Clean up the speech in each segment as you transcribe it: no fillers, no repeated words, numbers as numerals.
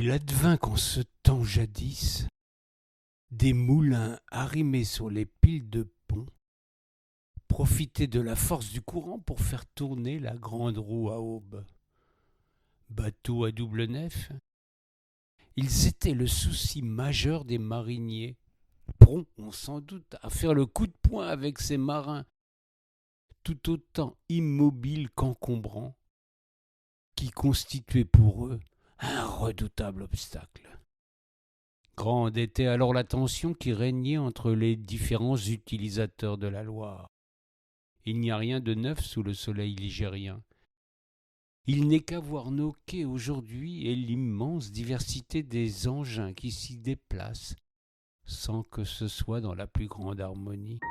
Il advint qu'en ce temps jadis, des moulins arrimés sur les piles de pont profitaient de la force du courant pour faire tourner la grande roue à aubes. Bateaux à double nef, ils étaient le souci majeur des mariniers, prompts, on s'en doute, à faire le coup de poing avec ces marins, tout autant immobiles qu'encombrants, qui constituaient pour eux un redoutable obstacle. Grande était alors la tension qui régnait entre les différents utilisateurs de la Loire. Il n'y a rien de neuf sous le soleil ligérien. Il n'est qu'à voir nos quais aujourd'hui et l'immense diversité des engins qui s'y déplacent, sans que ce soit dans la plus grande harmonie.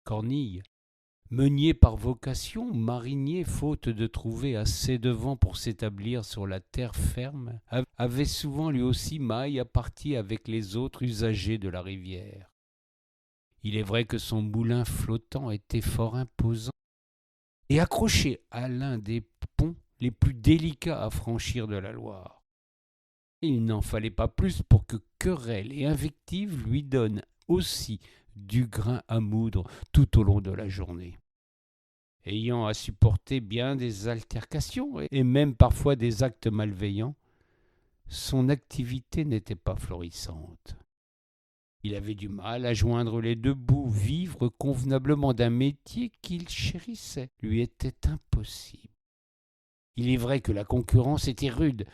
Cornille, meunier par vocation, marinier faute de trouver assez de vent pour s'établir sur la terre ferme, avait souvent lui aussi maille à partie avec les autres usagers de la rivière. Il est vrai que son moulin flottant était fort imposant et accroché à l'un des ponts les plus délicats à franchir de la Loire. Il n'en fallait pas plus pour que querelles et invectives lui donnent aussi du grain à moudre tout au long de la journée. Ayant à supporter bien des altercations et même parfois des actes malveillants, son activité n'était pas florissante. Il avait du mal à joindre les deux bouts. Vivre convenablement d'un métier qu'il chérissait lui était impossible. Il est vrai que la concurrence était rude.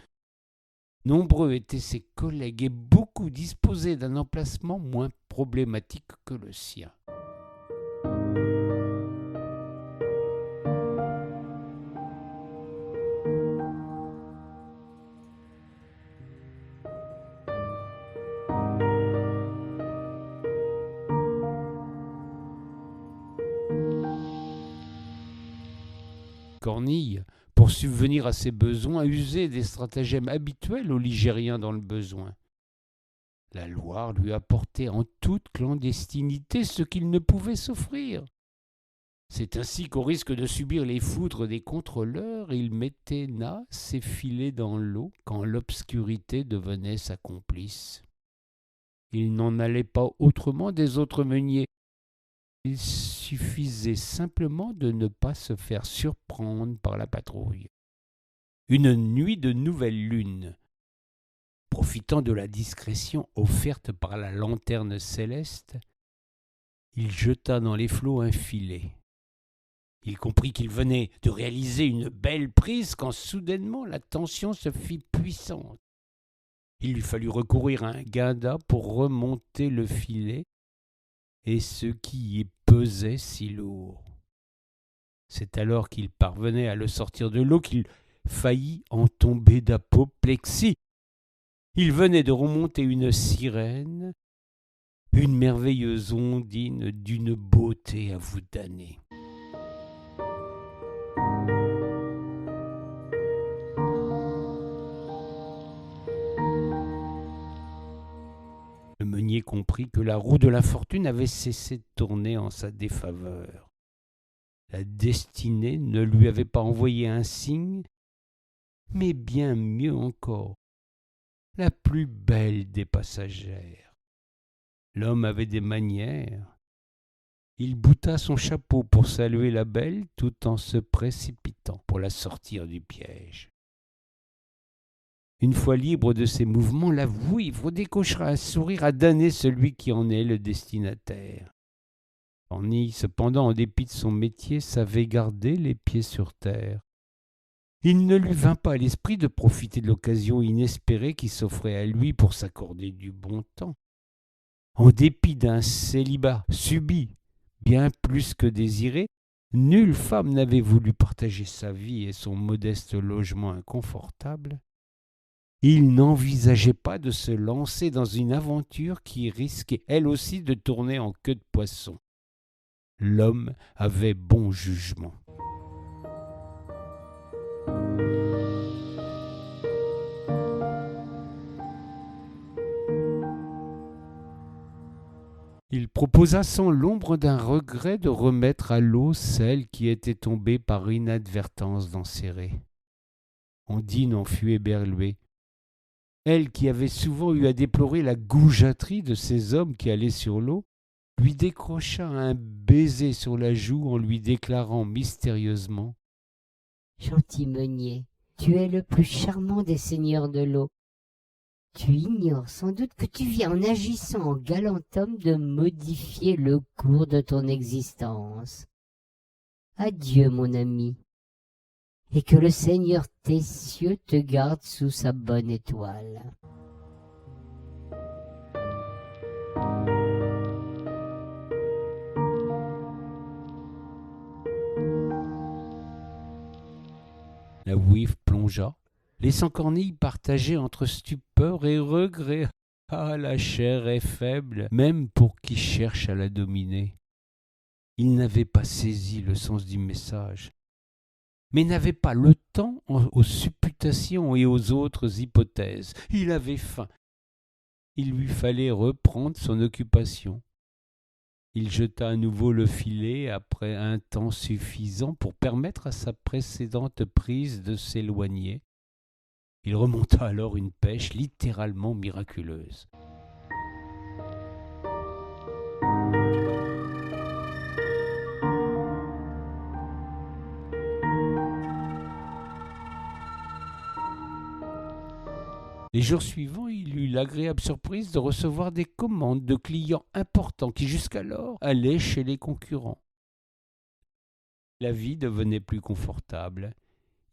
Nombreux étaient ses collègues et beaucoup disposaient d'un emplacement moins problématique que le sien. Cornille, pour subvenir à ses besoins, usait des stratagèmes habituels aux Ligériens dans le besoin. La Loire lui apportait en toute clandestinité ce qu'il ne pouvait s'offrir. C'est ainsi qu'au risque de subir les foudres des contrôleurs, il mettait là ses filets dans l'eau quand l'obscurité devenait sa complice. Il n'en allait pas autrement des autres meuniers. Il suffisait simplement de ne pas se faire surprendre par la patrouille. Une nuit de nouvelle lune, profitant de la discrétion offerte par la lanterne céleste, il jeta dans les flots un filet. Il comprit qu'il venait de réaliser une belle prise quand soudainement la tension se fit puissante. Il lui fallut recourir à un guinda pour remonter le filet et ce qui y pesait si lourd. C'est alors qu'il parvenait à le sortir de l'eau qu'il faillit en tomber d'apoplexie. Il venait de remonter une sirène, une merveilleuse ondine d'une beauté à vous damner. Le meunier comprit que la roue de l'infortune avait cessé de tourner en sa défaveur. La destinée ne lui avait pas envoyé un signe, mais bien mieux encore, la plus belle des passagères. L'homme avait des manières. Il bouta son chapeau pour saluer la belle tout en se précipitant pour la sortir du piège. Une fois libre de ses mouvements, la vouivre décochera un sourire à damner celui qui en est le destinataire. Cornille, cependant, en dépit de son métier, savait garder les pieds sur terre. Il ne lui vint pas à l'esprit de profiter de l'occasion inespérée qui s'offrait à lui pour s'accorder du bon temps. En dépit d'un célibat subi, bien plus que désiré, nulle femme n'avait voulu partager sa vie et son modeste logement inconfortable. Il n'envisageait pas de se lancer dans une aventure qui risquait elle aussi de tourner en queue de poisson. L'homme avait bon jugement. Il proposa sans l'ombre d'un regret de remettre à l'eau celle qui était tombée par inadvertance dans ses raies. Ondine en fut éberluée. Elle, qui avait souvent eu à déplorer la goujaterie de ces hommes qui allaient sur l'eau, lui décrocha un baiser sur la joue en lui déclarant mystérieusement: Gentil meunier, tu es le plus charmant des seigneurs de l'eau. Tu ignores sans doute que tu viens en agissant en galant homme de modifier le cours de ton existence. Adieu, mon ami, et que le Seigneur tes cieux te garde sous sa bonne étoile. La Ouif plongea, laissant Cornille partagé entre stupeur et regret. Ah, la chair est faible, même pour qui cherche à la dominer. Il n'avait pas saisi le sens du message, mais n'avait pas le temps aux supputations et aux autres hypothèses. Il avait faim. Il lui fallait reprendre son occupation. Il jeta à nouveau le filet après un temps suffisant pour permettre à sa précédente prise de s'éloigner. Il remonta alors une pêche littéralement miraculeuse. Les jours suivants, il eut l'agréable surprise de recevoir des commandes de clients importants qui jusqu'alors allaient chez les concurrents. La vie devenait plus confortable.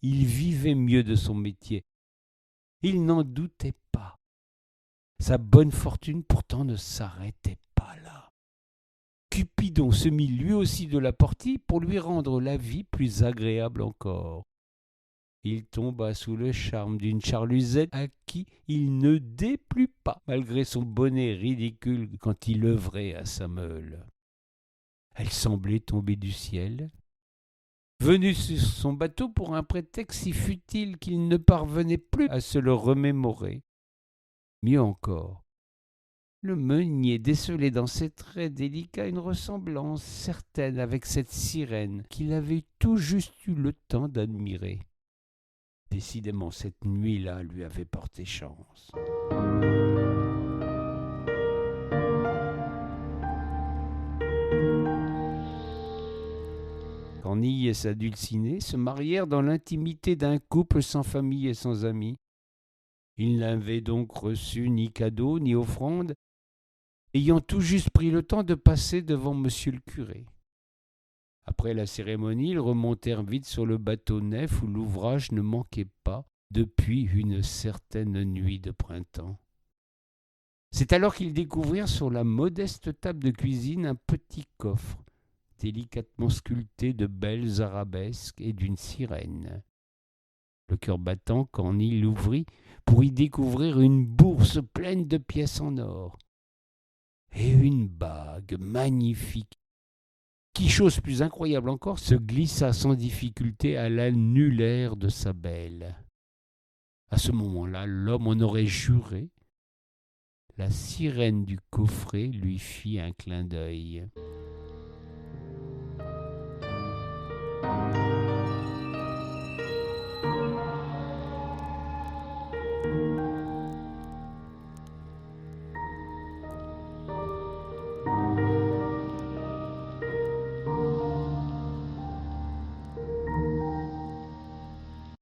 Il vivait mieux de son métier. Il n'en doutait pas. Sa bonne fortune pourtant ne s'arrêtait pas là. Cupidon se mit lui aussi de la partie pour lui rendre la vie plus agréable encore. Il tomba sous le charme d'une Charlusette à qui il ne déplut pas, malgré son bonnet ridicule quand il œuvrait à sa meule. Elle semblait tomber du ciel, venue sur son bateau pour un prétexte si futile qu'il ne parvenait plus à se le remémorer. Mieux encore, le meunier décelait dans ses traits délicats une ressemblance certaine avec cette sirène qu'il avait tout juste eu le temps d'admirer. Décidément, cette nuit-là lui avait porté chance. Cornille et sa Dulcinée se marièrent dans l'intimité d'un couple sans famille et sans amis. Ils n'avaient donc reçu ni cadeaux ni offrandes, ayant tout juste pris le temps de passer devant monsieur le curé. Après la cérémonie, ils remontèrent vite sur le bateau nef où l'ouvrage ne manquait pas depuis une certaine nuit de printemps. C'est alors qu'ils découvrirent sur la modeste table de cuisine un petit coffre, délicatement sculpté de belles arabesques et d'une sirène. Le cœur battant, Cornille l'ouvrit pour y découvrir une bourse pleine de pièces en or et une bague magnifique qui, chose plus incroyable encore, se glissa sans difficulté à l'annulaire de sa belle. À ce moment-là, l'homme en aurait juré. La sirène du coffret lui fit un clin d'œil.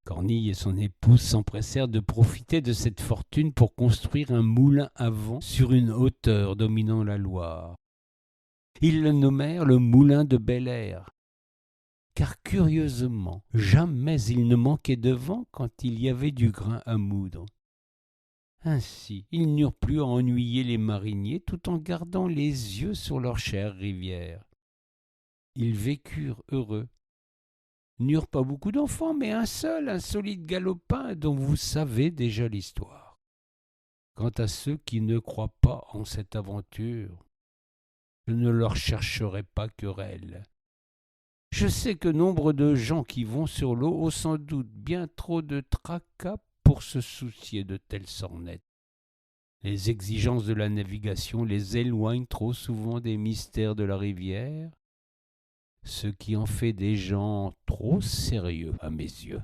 Cornille et son épouse s'empressèrent de profiter de cette fortune pour construire un moulin à vent sur une hauteur dominant la Loire. Ils le nommèrent le moulin de Bel-Air, car curieusement, jamais il ne manquait de vent quand il y avait du grain à moudre. Ainsi, ils n'eurent plus à ennuyer les mariniers tout en gardant les yeux sur leur chère rivière. Ils vécurent heureux. N'eurent pas beaucoup d'enfants, mais un seul, un solide galopin dont vous savez déjà l'histoire. Quant à ceux qui ne croient pas en cette aventure, je ne leur chercherai pas querelle. Je sais que nombre de gens qui vont sur l'eau ont sans doute bien trop de tracas pour se soucier de telles sornettes. Les exigences de la navigation les éloignent trop souvent des mystères de la rivière, ce qui en fait des gens trop sérieux à mes yeux.